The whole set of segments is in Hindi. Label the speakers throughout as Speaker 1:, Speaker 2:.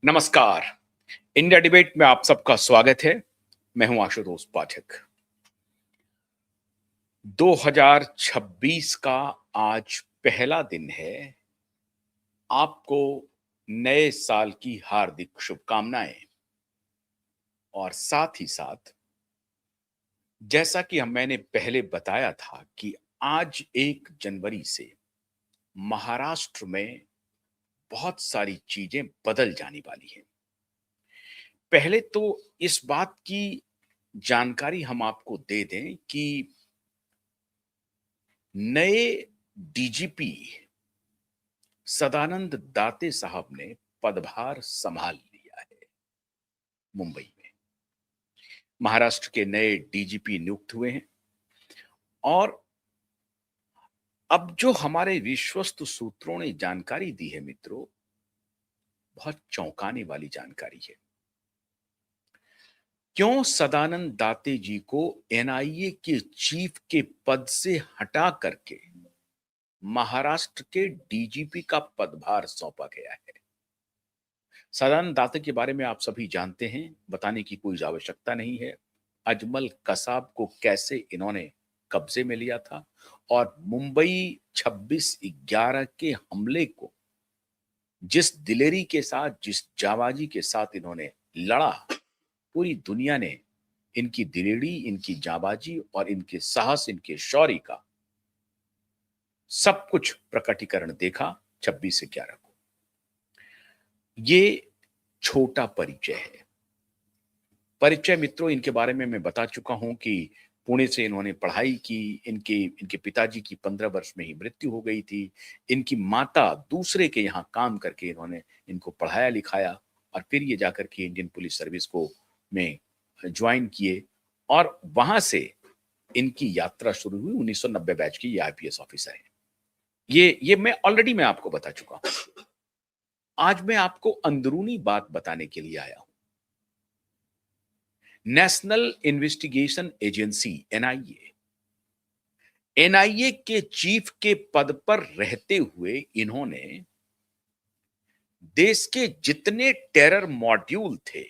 Speaker 1: नमस्कार। इंडिया डिबेट में आप सबका स्वागत है। मैं हूं आशुतोष पाठक। 2026 का आज पहला दिन है। आपको नए साल की हार्दिक शुभकामनाएं। और साथ ही साथ जैसा कि मैंने पहले बताया था कि आज 1 जनवरी से महाराष्ट्र में बहुत सारी चीजें बदल जाने वाली हैं। पहले तो इस बात की जानकारी हम आपको दे दें कि नए डीजीपी सदानंद दाते साहब ने पदभार संभाल लिया है। मुंबई में महाराष्ट्र के नए डीजीपी नियुक्त हुए हैं और अब जो हमारे विश्वस्त सूत्रों ने जानकारी दी है मित्रों, बहुत चौंकाने वाली जानकारी है। क्यों सदानंद दाते जी को एनआईए के चीफ के पद से हटा करके महाराष्ट्र के डीजीपी का पदभार सौंपा गया है? सदानंद दाते के बारे में आप सभी जानते हैं, बताने की कोई आवश्यकता नहीं है। अजमल कसाब को कैसे इन्होंने कब्जे में लिया था और मुंबई 26/11 के हमले को जिस दिलेरी के साथ, जिस जाबाजी के साथ इन्होंने लड़ा, पूरी दुनिया ने इनकी दिलेरी, इनकी जाबाजी और इनके साहस, इनके शौर्य का सब कुछ प्रकटीकरण देखा 26/11 को। ये छोटा परिचय है। परिचय मित्रों, इनके बारे में मैं बता चुका हूं कि पुणे से इन्होंने पढ़ाई की। इनके इनके पिताजी की 15 वर्ष में ही मृत्यु हो गई थी। इनकी माता दूसरे के यहाँ काम करके इन्होंने इनको पढ़ाया लिखाया और फिर ये जाकर के इंडियन पुलिस सर्विस को में ज्वाइन किए और वहां से इनकी यात्रा शुरू हुई। 1990 बैच की ये आईपीएस ऑफिसर है। ये मैं आपको बता चुका हूं। आज मैं आपको अंदरूनी बात बताने के लिए आया हूं। नेशनल इन्वेस्टिगेशन एजेंसी एनआईए के चीफ के पद पर रहते हुए इन्होंने देश के जितने टेरर मॉड्यूल थे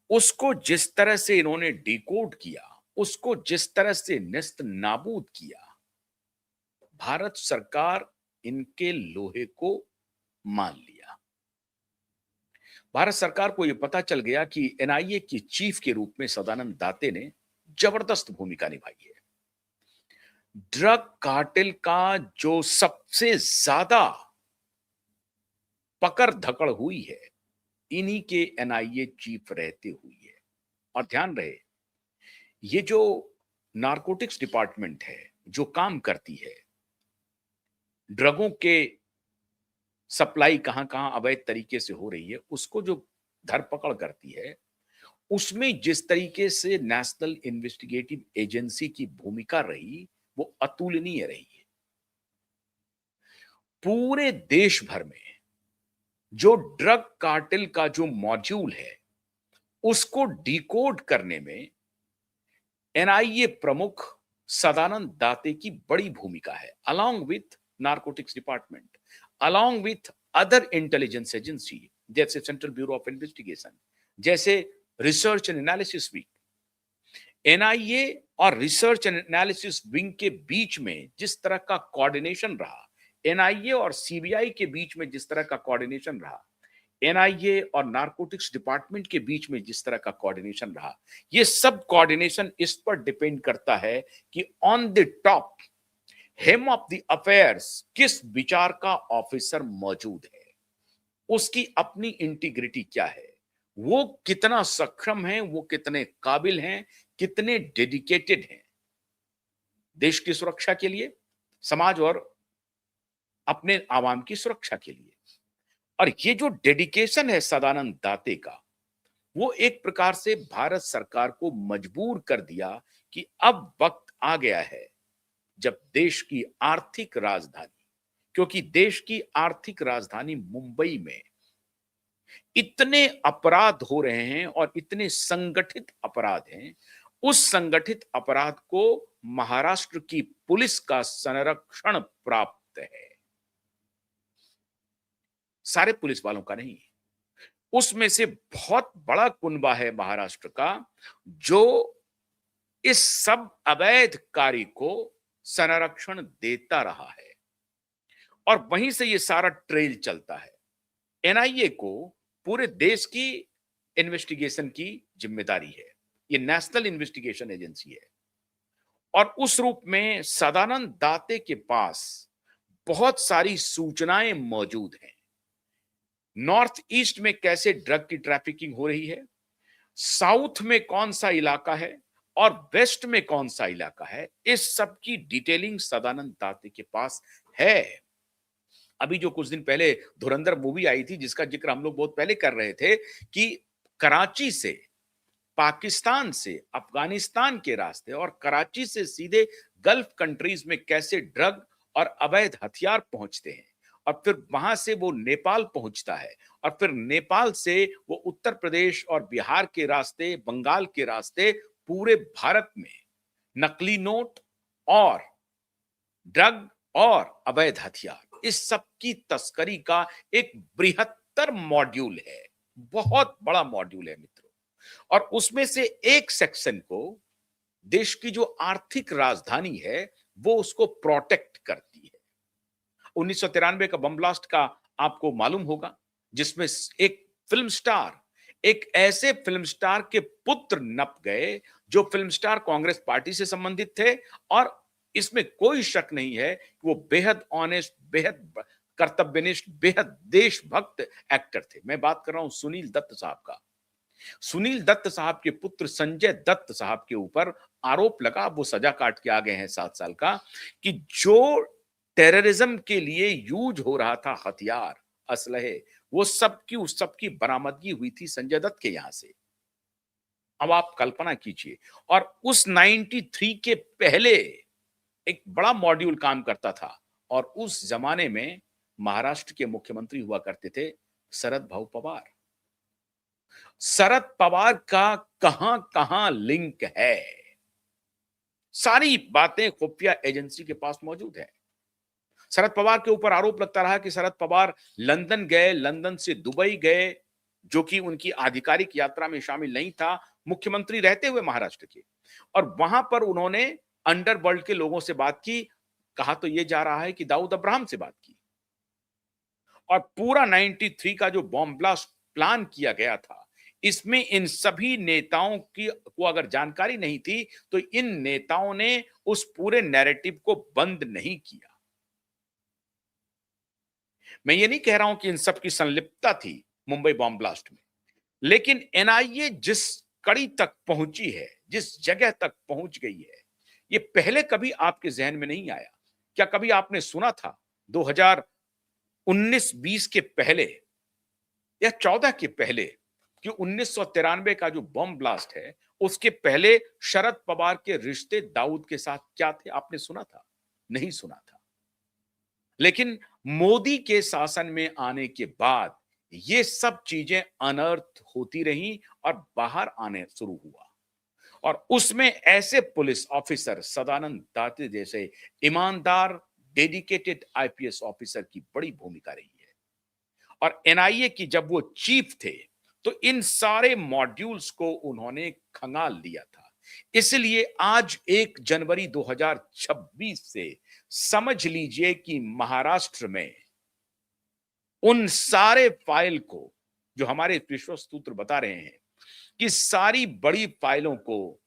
Speaker 1: उसको जिस तरह से इन्होंने डिकोड किया, उसको जिस तरह से नेस्त नाबूद किया, भारत सरकार इनके लोहे को मान लिया। भारत सरकार को यह पता चल गया कि एनआईए की चीफ के रूप में सदानंद दाते ने जबरदस्त भूमिका निभाई है। ड्रग कार्टेल का जो सबसे ज्यादा पकड़ धकड़ हुई है, इन्हीं के एनआईए चीफ रहते हुई है। और ध्यान रहे, ये जो नारकोटिक्स डिपार्टमेंट है, जो काम करती है, ड्रगों के सप्लाई कहां कहां अवैध तरीके से हो रही है, उसको जो धरपकड़ करती है, उसमें जिस तरीके से नेशनल इन्वेस्टिगेटिव एजेंसी की भूमिका रही, वो अतुलनीय रही है। पूरे देश भर में जो ड्रग कार्टेल का जो मॉड्यूल है, उसको डिकोड करने में एनआईए प्रमुख सदानंद दाते की बड़ी भूमिका है, along with narcotics department, along with other intelligence agency जैसे सेंट्रल ब्यूरो ऑफ इन्वेस्टिगेशन, जैसे research and analysis wing. NIA और रिसर्च एंड एनालिसिस विंग के बीच में जिस तरह का कोऑर्डिनेशन रहा, एनआईए और सीबीआई के बीच में जिस तरह का कोऑर्डिनेशन रहा, एनआईए और नारकोटिक्स डिपार्टमेंट के बीच में जिस तरह का कोऑर्डिनेशन रहा, ये सब कोऑर्डिनेशन इस पर डिपेंड करता है कि on the top hem of the affairs किस विचार का ऑफिसर मौजूद है, उसकी अपनी इंटीग्रिटी क्या है, वो कितना सक्षम है, वो कितने काबिल हैं, कितने डेडिकेटेड हैं देश की सुरक्षा के लिए, समाज और अपने आवाम की सुरक्षा के लिए। और ये जो डेडिकेशन है सदानंद दाते का, वो एक प्रकार से भारत सरकार को मजबूर कर दिया कि अब वक्त आ गया है जब देश की आर्थिक राजधानी, क्योंकि देश की आर्थिक राजधानी मुंबई में इतने अपराध हो रहे हैं और इतने संगठित अपराध हैं, उस संगठित अपराध को महाराष्ट्र की पुलिस का संरक्षण प्राप्त है, सारे पुलिस वालों का नहीं। उसमें से बहुत बड़ा कुनबा है महाराष्ट्र का, जो इस सब अवैध कार्य को संरक्षण देता रहा है और वहीं से ये सारा ट्रेल चलता है। एनआईए को पूरे देश की इन्वेस्टिगेशन की जिम्मेदारी है। ये नेशनल इन्वेस्टिगेशन एजेंसी है और उस रूप में सदानंद दाते के पास बहुत सारी सूचनाएं मौजूद हैं। नॉर्थ ईस्ट में कैसे ड्रग की ट्रैफिकिंग हो रही है, साउथ में कौन सा इलाका है और वेस्ट में कौन सा इलाका है, इस सब की डिटेलिंग सदानंद दाते के पास है। अभी जो कुछ दिन पहले धुरंधर मूवी आई थी, जिसका जिक्र हम लोग बहुत पहले कर रहे थे, कि कराची से, पाकिस्तान से अफगानिस्तान के रास्ते और कराची से सीधे गल्फ कंट्रीज में कैसे ड्रग और अवैध हथियार पहुंचते हैं और फिर वहां से वो नेपाल पहुंचता है और फिर नेपाल से वो उत्तर प्रदेश और बिहार के रास्ते, बंगाल के रास्ते पूरे भारत में नकली नोट और ड्रग और अवैध हथियार, इस सब की तस्करी का एक बृहत्तर मॉड्यूल है, बहुत बड़ा मॉड्यूल है मित्रों। और उसमें से एक सेक्शन को देश की जो आर्थिक राजधानी है वो उसको प्रोटेक्ट करती है। 1993 का बम ब्लास्ट का आपको मालूम होगा, जिसमें एक फिल्म स्टार, एक ऐसे फिल्म स्टार के पुत्र नप गए जो फिल्म स्टार कांग्रेस पार्टी से संबंधित थे और इसमें कोई शक नहीं है कि वो बेहद ऑनेस्ट, बेहद कर्तव्यनिष्ठ, बेहद देशभक्त एक्टर थे। मैं बात कर रहा हूं सुनील दत्त साहब का। सुनील दत्त साहब के पुत्र संजय दत्त साहब के ऊपर आरोप लगा, वो सजा काट के आ गए हैं 7 साल का, कि जो टेररिज्म के लिए यूज हो रहा था हथियार, असलहे, वो सबकी उस सबकी बरामदगी हुई थी संजय दत्त के यहां से। अब आप कल्पना कीजिए, और उस 93 के पहले एक बड़ा मॉड्यूल काम करता था और उस जमाने में महाराष्ट्र के मुख्यमंत्री हुआ करते थे शरद भाऊ पवार। शरद पवार का कहां कहां लिंक है, सारी बातें खुफिया एजेंसी के पास मौजूद है। शरद पवार के ऊपर आरोप लगता रहा कि शरद पवार लंदन गए, लंदन से दुबई गए, जो कि उनकी आधिकारिक यात्रा में शामिल नहीं था, मुख्यमंत्री रहते हुए महाराष्ट्र के, और वहां पर उन्होंने अंडरवर्ल्ड के लोगों से बात की। कहा तो यह जा रहा है कि दाऊद अब्राहम से बात की, और पूरा 93 का जो बॉम्ब ब्लास्ट प्लान किया गया था, इसमें इन सभी नेताओं की को अगर जानकारी नहीं थी तो इन नेताओं ने उस पूरे नैरेटिव को बंद नहीं किया। मैं ये नहीं कह रहा हूं कि इन सब की संलिप्तता थी मुंबई बॉम्ब ब्लास्ट में, लेकिन एनआईए जिस कड़ी तक पहुंची है, जिस जगह तक पहुंच गई है, ये पहले कभी आपके जहन में नहीं आया। क्या कभी आपने सुना था 2019-20 के पहले या 14 के पहले कि 1993 का जो बम ब्लास्ट है, उसके पहले शरद पवार के रिश्ते दाऊद के साथ क्या थे? आपने सुना था? नहीं सुना था। लेकिन मोदी के शासन में आने के बाद ये सब चीजें अनर्थ होती रहीं और बाहर आने शुरू हुआ, और उसमें ऐसे पुलिस ऑफिसर सदानंद दाते जैसे ईमानदार, डेडिकेटेड आईपीएस ऑफिसर की बड़ी भूमिका रही है। और एनआईए की जब वो चीफ थे तो इन सारे मॉड्यूल्स को उन्होंने खंगाल लिया था। इसलिए आज 1 जनवरी 2026 से समझ लीजिए कि महाराष्ट्र में उन सारे फाइल को, जो हमारे विश्वस्त सूत्र बता रहे हैं कि सारी बड़ी फाइलों को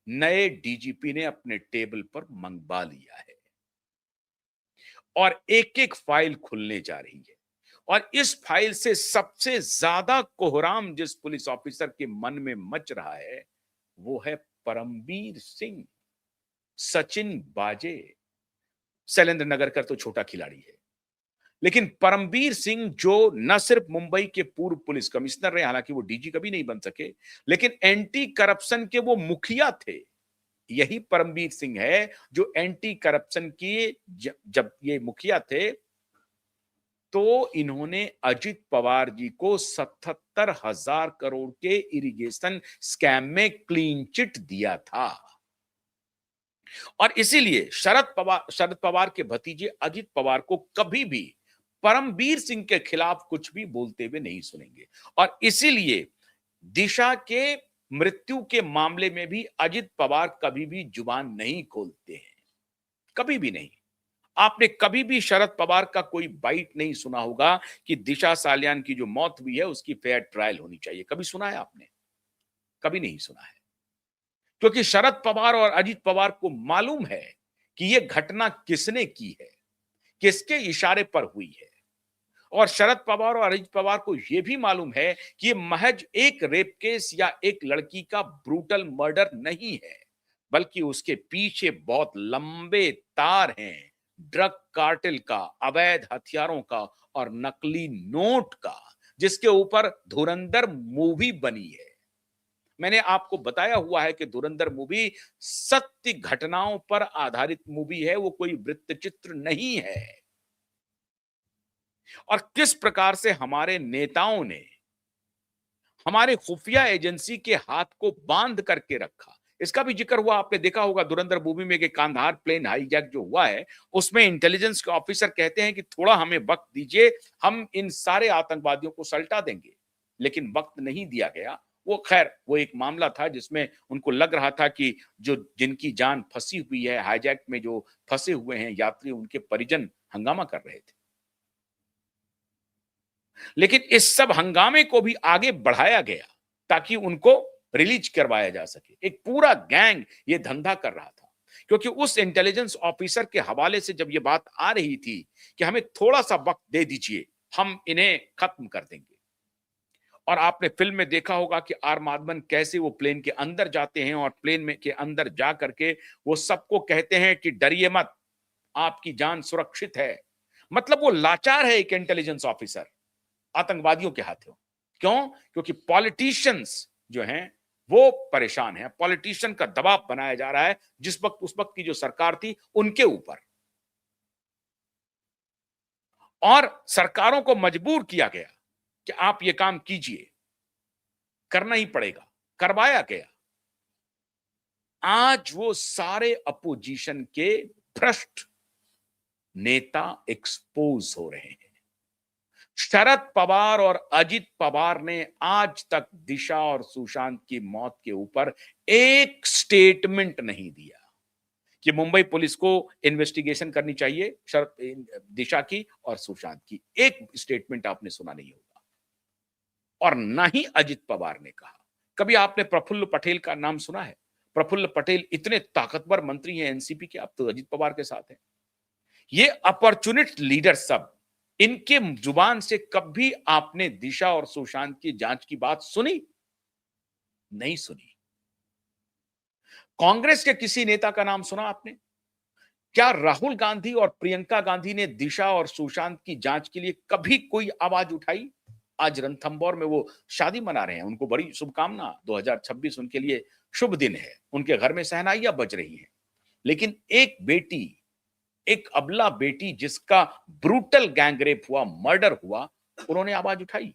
Speaker 1: नए डीजीपी ने अपने टेबल पर मंगवा लिया है और एक एक फाइल खुलने जा रही है। और इस फाइल से सबसे ज्यादा कोहराम जिस पुलिस ऑफिसर के मन में मच रहा है वो है परमबीर सिंह। सचिन बाजे, शैलेंद्र नगरकर तो छोटा खिलाड़ी है, लेकिन परमबीर सिंह जो न सिर्फ मुंबई के पूर्व पुलिस कमिश्नर रहे, हालांकि वो डीजी कभी नहीं बन सके, लेकिन एंटी करप्शन के वो मुखिया थे। यही परमबीर सिंह है जो एंटी करप्शन की जब ये मुखिया थे तो इन्होंने अजित पवार जी को 77,000 करोड़ के इरिगेशन स्कैम में क्लीन चिट दिया था। और इसीलिए शरद पवार के भतीजे अजित पवार को कभी भी परमबीर सिंह के खिलाफ कुछ भी बोलते हुए नहीं सुनेंगे। और इसीलिए दिशा के मृत्यु के मामले में भी अजित पवार कभी भी जुबान नहीं खोलते हैं, कभी भी नहीं। आपने कभी भी शरद पवार का कोई बाइट नहीं सुना होगा कि दिशा सालियान की जो मौत हुई है उसकी फेयर ट्रायल होनी चाहिए। कभी सुना है आपने? कभी नहीं सुना है। क्योंकि शरद पवार और अजित पवार को मालूम है कि यह घटना किसने की है, किसके इशारे पर हुई है। और शरद पवार और अजित पवार को यह भी मालूम है कि यह महज एक रेप केस या एक लड़की का ब्रूटल मर्डर नहीं है, बल्कि उसके पीछे बहुत लंबे तार हैं, ड्रग कार्टेल का, अवैध हथियारों का और नकली नोट का, जिसके ऊपर धुरंधर मूवी बनी है। मैंने आपको बताया हुआ है कि धुरंधर मूवी सत्य घटनाओं पर आधारित मूवी है, वो कोई वृत्तचित्र नहीं है। और किस प्रकार से हमारे नेताओं ने हमारे खुफिया एजेंसी के हाथ को बांध करके रखा, इसका भी जिक्र हुआ। आपने देखा होगा धुरंधर मूवी में कि कांधार प्लेन हाईजैक जो हुआ है, उसमें इंटेलिजेंस के ऑफिसर कहते हैं कि थोड़ा हमें वक्त दीजिए, हम इन सारे आतंकवादियों को सल्टा देंगे। लेकिन वक्त नहीं दिया गया। वो खैर वो एक मामला था जिसमें उनको लग रहा था कि जो जिनकी जान फंसी हुई है हाईजैक में, जो फंसे हुए हैं यात्री, उनके परिजन हंगामा कर रहे थे। लेकिन इस सब हंगामे को भी आगे बढ़ाया गया ताकि उनको रिलीज करवाया जा सके। एक पूरा गैंग ये धंधा कर रहा था, क्योंकि उस इंटेलिजेंस ऑफिसर के हवाले से जब ये बात आ रही थी कि हमें थोड़ा सा वक्त दे दीजिए, हम इन्हें खत्म कर देंगे। और आपने फिल्म में देखा होगा कि आर माधवन कैसे वो प्लेन के अंदर जाते हैं और प्लेन में के अंदर जा करके वो सबको कहते हैं कि डरिए मत, आपकी जान सुरक्षित है। मतलब वो लाचार है एक इंटेलिजेंस ऑफिसर आतंकवादियों के हाथों। क्यों? क्योंकि पॉलिटिशियंस जो हैं वो परेशान हैं। पॉलिटिशियन का दबाव बनाया जा रहा है जिस वक्त उस वक्त की जो सरकार थी उनके ऊपर, और सरकारों को मजबूर किया गया कि आप ये काम कीजिए, करना ही पड़ेगा, करवाया गया। आज वो सारे अपोजिशन के भ्रष्ट नेता एक्सपोज हो रहे हैं। शरद पवार और अजित पवार ने आज तक दिशा और सुशांत की मौत के ऊपर एक स्टेटमेंट नहीं दिया कि मुंबई पुलिस को इन्वेस्टिगेशन करनी चाहिए दिशा की और सुशांत की। एक स्टेटमेंट आपने सुना नहीं होगा। और ना ही अजित पवार ने कहा। कभी आपने प्रफुल्ल पटेल का नाम सुना है? प्रफुल्ल पटेल इतने ताकतवर मंत्री हैं एनसीपी के, अब तो अजित पवार के साथ हैं। ये अपॉर्चुनिस्ट लीडर सब, इनके जुबान से कभी आपने दिशा और सुशांत की जांच की बात सुनी? नहीं सुनी। कांग्रेस के किसी नेता का नाम सुना आपने? क्या राहुल गांधी और प्रियंका गांधी ने दिशा और सुशांत की जांच के लिए कभी कोई आवाज उठाई? आज रणथंभौर में वो शादी मना रहे हैं, उनको बड़ी शुभकामना। 2026 उनके लिए शुभ दिन है, उनके घर में शहनाइयां बज रही हैं। लेकिन एक बेटी, एक अबला बेटी जिसका ब्रूटल गैंगरेप हुआ, मर्डर हुआ, उन्होंने आवाज उठाई।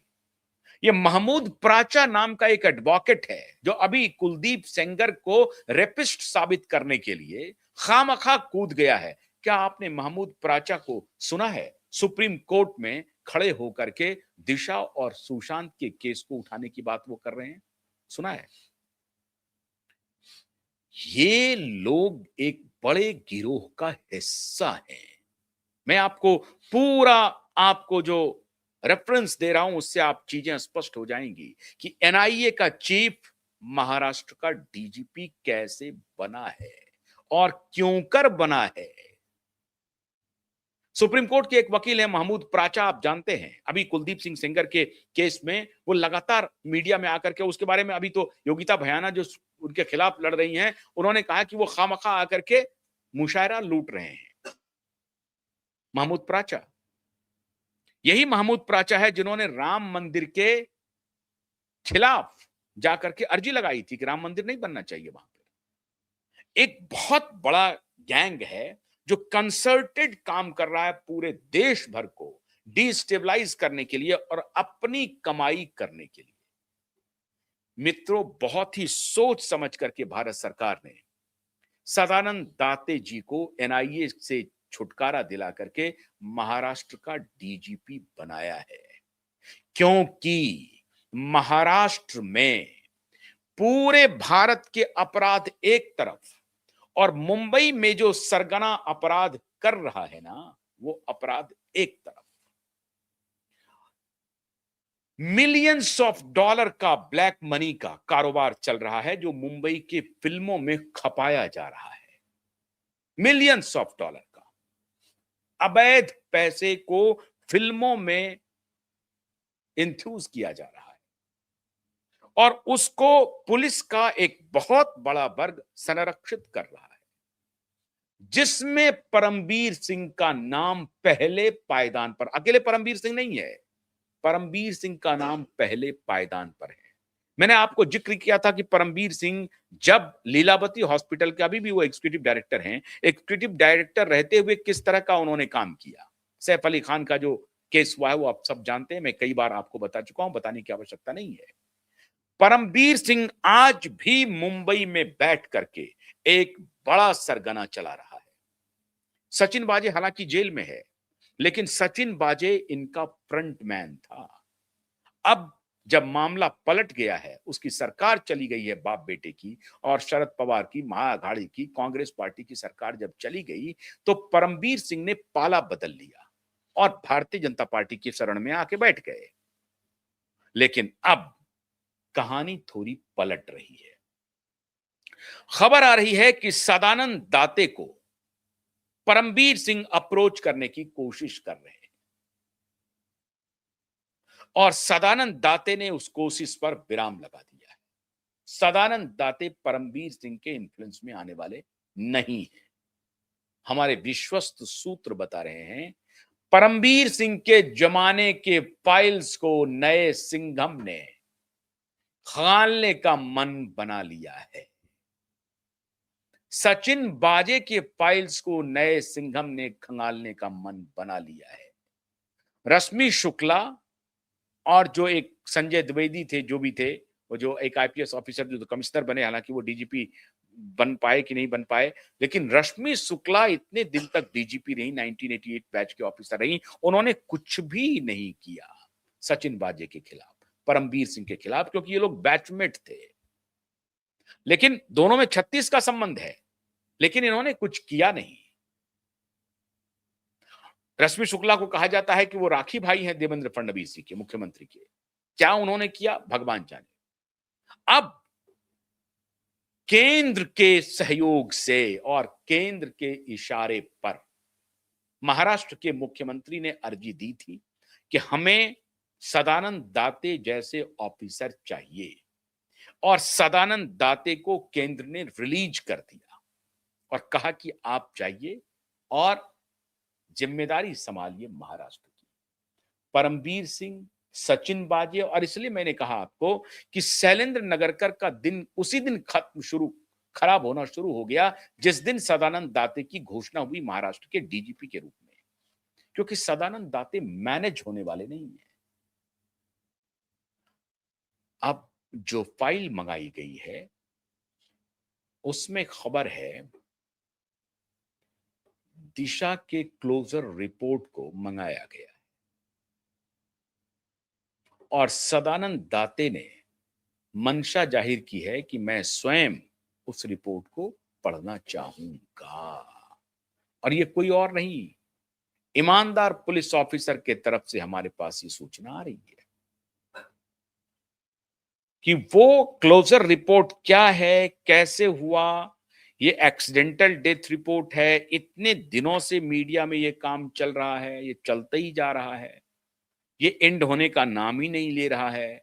Speaker 1: ये महमूद प्राचा नाम का एक एडवोकेट है जो अभी कुलदीप सेंगर को रेपिस्ट साबित करने के लिए खामखा कूद गया है। क्या आपने महमूद प्राचा को सुना है सुप्रीम कोर्ट में खड़े होकर के दिशा और सुशांत के केस को उठाने की बात वो कर रहे हैं? सुना है? ये लोग एक बड़े गिरोह का हिस्सा हैं। मैं आपको पूरा, आपको जो रेफरेंस दे रहा हूं उससे आप चीजें स्पष्ट हो जाएंगी कि एनआईए का चीफ महाराष्ट्र का डीजीपी कैसे बना है और क्यों कर बना है। सुप्रीम कोर्ट के एक वकील हैं महमूद प्राचा, आप जानते हैं। अभी कुलदीप सिंह सेंगर के केस में वो लगातार मीडिया में आकर के, उसके बारे में अभी तो योगिता भयाना जो उनके खिलाफ लड़ रही हैं, उन्होंने कहा कि वो खामखा आकर के मुशायरा लूट रहे हैं। महमूद प्राचा, यही महमूद प्राचा है जिन्होंने राम मंदिर के खिलाफ जाकर के अर्जी लगाई थी कि राम मंदिर नहीं बनना चाहिए वहां पर। एक बहुत बड़ा गैंग है जो कंसर्टेड काम कर रहा है पूरे देश भर को डिस्टेबलाइज करने के लिए और अपनी कमाई करने के लिए। मित्रों, बहुत ही सोच समझ करके भारत सरकार ने सदानंद दाते जी को एनआईए से छुटकारा दिला करके महाराष्ट्र का डीजीपी बनाया है, क्योंकि महाराष्ट्र में पूरे भारत के अपराध एक तरफ और मुंबई में जो सरगना अपराध कर रहा है ना, वो अपराध एक तरफ। मिलियंस ऑफ डॉलर का ब्लैक मनी का कारोबार चल रहा है जो मुंबई के फिल्मों में खपाया जा रहा है। मिलियंस ऑफ डॉलर का अवैध पैसे को फिल्मों में इंफ्यूज किया जा रहा है और उसको पुलिस का एक बहुत बड़ा वर्ग संरक्षित कर रहा है, जिसमें परमबीर सिंह का नाम पहले पायदान पर, अकेले परमबीर सिंह नहीं है, परमबीर सिंह का नाम पहले पायदान पर है। मैंने आपको जिक्र किया था कि परमबीर सिंह जब लीलावती हॉस्पिटल के, अभी भी वो एग्जीक्यूटिव डायरेक्टर हैं, एग्जीक्यूटिव डायरेक्टर रहते हुए किस तरह का उन्होंने काम किया। सैफ अली खान का जो केस हुआ है वो आप सब जानते हैं, मैं कई बार आपको बता चुका हूं, बताने की आवश्यकता नहीं है। परमबीर सिंह आज भी मुंबई में बैठ करके एक बड़ा सरगना चला रहा है। सचिन बाजे हालांकि जेल में है, लेकिन सचिन बाजे इनका फ्रंटमैन था। अब जब मामला पलट गया है, उसकी सरकार चली गई है बाप बेटे की, और शरद पवार की महाअघाड़ी की कांग्रेस पार्टी की सरकार जब चली गई, तो परमबीर सिंह ने पाला बदल लिया और भारतीय जनता पार्टी की शरण में आके बैठ गए। लेकिन अब कहानी थोड़ी पलट रही है। खबर आ रही है कि सदानंद दाते को परमबीर सिंह अप्रोच करने की कोशिश कर रहे हैं और सदानंद दाते ने उस कोशिश पर विराम लगा दिया है। सदानंद दाते परमबीर सिंह के इन्फ्लुएंस में आने वाले नहीं है। हमारे विश्वस्त सूत्र बता रहे हैं परमबीर सिंह के जमाने के फाइल्स को नए सिंघम ने खंगालने का मन बना लिया है। सचिन बाजे के फाइल्स को नए सिंघम ने खंगालने का मन बना लिया है। रश्मि शुक्ला और जो एक संजय द्विवेदी थे, जो भी थे, वो जो एक आईपीएस ऑफिसर जो कमिश्नर बने, हालांकि वो डीजीपी बन पाए कि नहीं बन पाए, लेकिन रश्मि शुक्ला इतने दिन तक डीजीपी रही, 1988 बैच के ऑफिसर रही, उन्होंने कुछ भी नहीं किया सचिन बाजे के खिलाफ, परमबीर सिंह के खिलाफ, क्योंकि ये लोग बैचमेट थे। लेकिन दोनों में 36 का संबंध है, लेकिन इन्होंने कुछ किया नहीं। रश्मि शुक्ला को कहा जाता है कि वो राखी भाई हैं देवेंद्र फडणवीस जी के, मुख्यमंत्री के। क्या उन्होंने किया, भगवान जाने। अब केंद्र के सहयोग से और केंद्र के इशारे पर महाराष्ट्र के मुख्यमंत्री ने अर्जी दी थी कि हमें सदानंद दाते जैसे ऑफिसर चाहिए, और सदानंद दाते को केंद्र ने रिलीज कर दिया और कहा कि आप जाइए और जिम्मेदारी संभालिए महाराष्ट्र की। परमबीर सिंह, सचिन बाजे, और इसलिए मैंने कहा आपको कि शैलेंद्र नगरकर का दिन उसी दिन खराब होना शुरू हो गया जिस दिन सदानंद दाते की घोषणा हुई महाराष्ट्र के डीजीपी के रूप में, क्योंकि सदानंद दाते मैनेज होने वाले नहीं है। अब जो फाइल मंगाई गई है उसमें खबर है दिशा के क्लोजर रिपोर्ट को मंगाया गया है और सदानंद दाते ने मंशा जाहिर की है कि मैं स्वयं उस रिपोर्ट को पढ़ना चाहूंगा, और ये कोई और नहीं, ईमानदार पुलिस ऑफिसर के तरफ से हमारे पास ये सूचना आ रही है कि वो क्लोजर रिपोर्ट क्या है, कैसे हुआ। ये एक्सीडेंटल डेथ रिपोर्ट है। इतने दिनों से मीडिया में ये काम चल रहा है, ये चलता ही जा रहा है, ये एंड होने का नाम ही नहीं ले रहा है।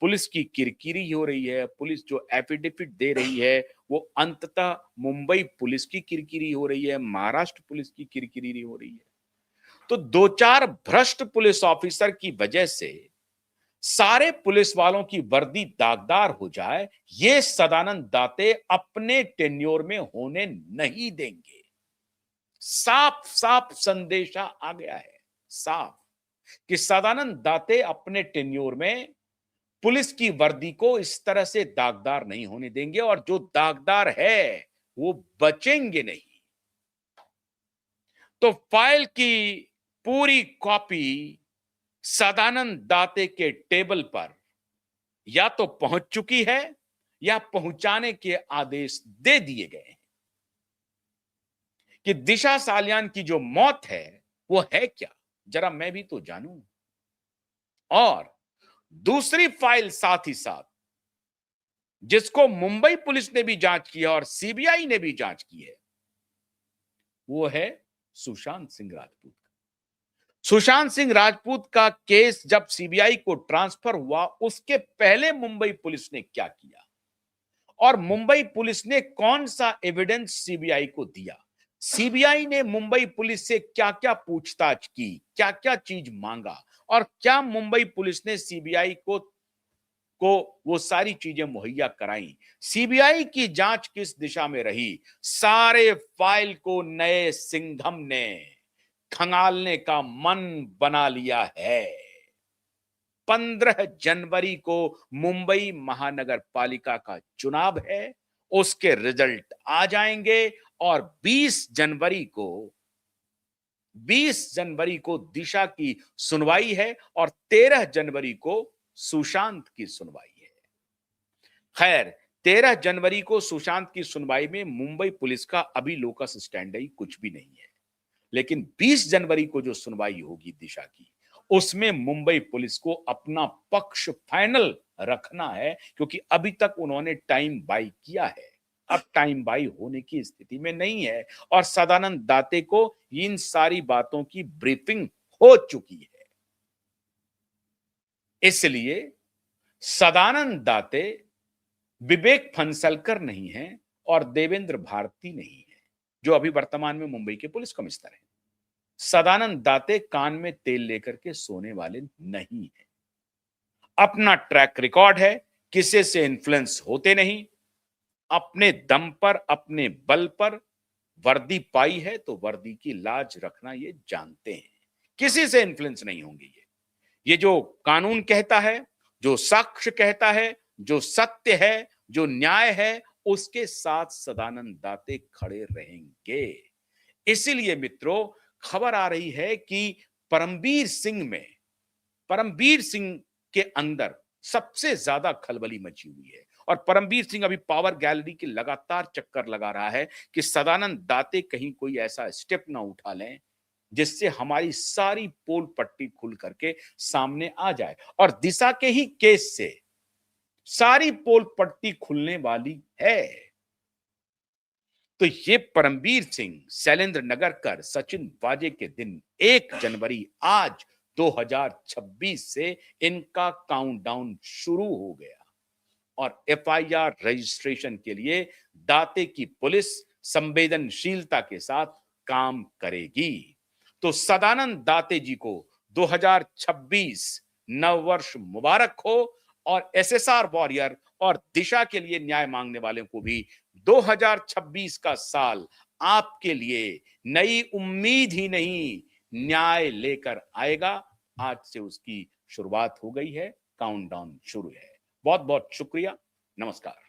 Speaker 1: पुलिस की किरकिरी हो रही है, पुलिस जो एफिडेविट दे रही है वो अंततः मुंबई पुलिस की किरकिरी हो रही है, महाराष्ट्र पुलिस की किरकिरी हो रही है। तो दो चार भ्रष्ट पुलिस ऑफिसर की वजह से सारे पुलिस वालों की वर्दी दागदार हो जाए, ये सदानंद दाते अपने टेन्योर में होने नहीं देंगे। साफ साफ संदेशा आ गया है, साफ, कि सदानंद दाते अपने टेन्योर में पुलिस की वर्दी को इस तरह से दागदार नहीं होने देंगे, और जो दागदार है वो बचेंगे नहीं। तो फाइल की पूरी कॉपी सदानंद दाते के टेबल पर या तो पहुंच चुकी है या पहुंचाने के आदेश दे दिए गए हैं। कि दिशा सालियान की जो मौत है वो है क्या, जरा मैं भी तो जानूं। और दूसरी फाइल साथ ही साथ जिसको मुंबई पुलिस ने भी जांच की है और सीबीआई ने भी जांच की है, वो है सुशांत सिंह राजपूत। सुशांत सिंह राजपूत का केस जब सीबीआई को ट्रांसफर हुआ, उसके पहले मुंबई पुलिस ने क्या किया और मुंबई पुलिस ने कौन सा एविडेंस सीबीआई को दिया, सीबीआई ने मुंबई पुलिस से क्या क्या पूछताछ की, क्या क्या चीज मांगा और क्या मुंबई पुलिस ने सीबीआई को वो सारी चीजें मुहैया कराई। सीबीआई की जांच किस दिशा में रही, सारे फाइल को नए सिंघम ने खंगालने का मन बना लिया है। 15 जनवरी को मुंबई महानगर पालिका का चुनाव है, उसके रिजल्ट आ जाएंगे और 20 जनवरी को दिशा की सुनवाई है और 13 जनवरी को सुशांत की सुनवाई है। खैर, 13 जनवरी को सुशांत की सुनवाई में मुंबई पुलिस का अभी लोकस स्टैंडी कुछ भी नहीं है, लेकिन 20 जनवरी को जो सुनवाई होगी दिशा की, उसमें मुंबई पुलिस को अपना पक्ष फाइनल रखना है, क्योंकि अभी तक उन्होंने टाइम बाई किया है, अब टाइम बाई होने की स्थिति में नहीं है और सदानंद दाते को इन सारी बातों की ब्रीफिंग हो चुकी है। इसलिए सदानंद दाते विवेक फंसलकर नहीं है और देवेंद्र भारती नहीं है, जो अभी वर्तमान में मुंबई के पुलिस कमिश्नर हैं। सदानंद दाते कान में तेल लेकर के सोने वाले नहीं है। अपना ट्रैक रिकॉर्ड है, किसी से इन्फ्लुएंस होते नहीं, अपने दम पर अपने बल पर वर्दी पाई है तो वर्दी की लाज रखना ये जानते हैं, किसी से इन्फ्लुएंस नहीं होंगे। ये जो कानून कहता है, जो साक्ष्य कहता है, जो सत्य है, जो न्याय है, उसके साथ सदानंद दाते खड़े रहेंगे। इसीलिए मित्रों, खबर आ रही है कि परमबीर सिंह के अंदर सबसे ज्यादा खलबली मची हुई है और परमबीर सिंह अभी पावर गैलरी की लगातार चक्कर लगा रहा है कि सदानंद दाते कहीं कोई ऐसा स्टेप ना उठा लें जिससे हमारी सारी पोल पट्टी खुल करके सामने आ जाए और दिशा के ही केस से सारी पोल पट्टी खुलने वाली है। तो ये परमबीर सिंह, शैलेंद्र नगरकर, सचिन वाजे के दिन 1 जनवरी आज 2026 से इनका काउंटडाउन शुरू हो गया और एफआईआर रजिस्ट्रेशन के लिए दाते की पुलिस संवेदनशीलता के साथ काम करेगी। तो सदानंद दाते जी को 2026 नववर्ष मुबारक हो और एसएसआर वॉरियर और दिशा के लिए न्याय मांगने वालों को भी 2026 का साल आपके लिए नई उम्मीद ही नहीं, न्याय लेकर आएगा। आज से उसकी शुरुआत हो गई है, काउंटडाउन शुरू है। बहुत बहुत शुक्रिया, नमस्कार।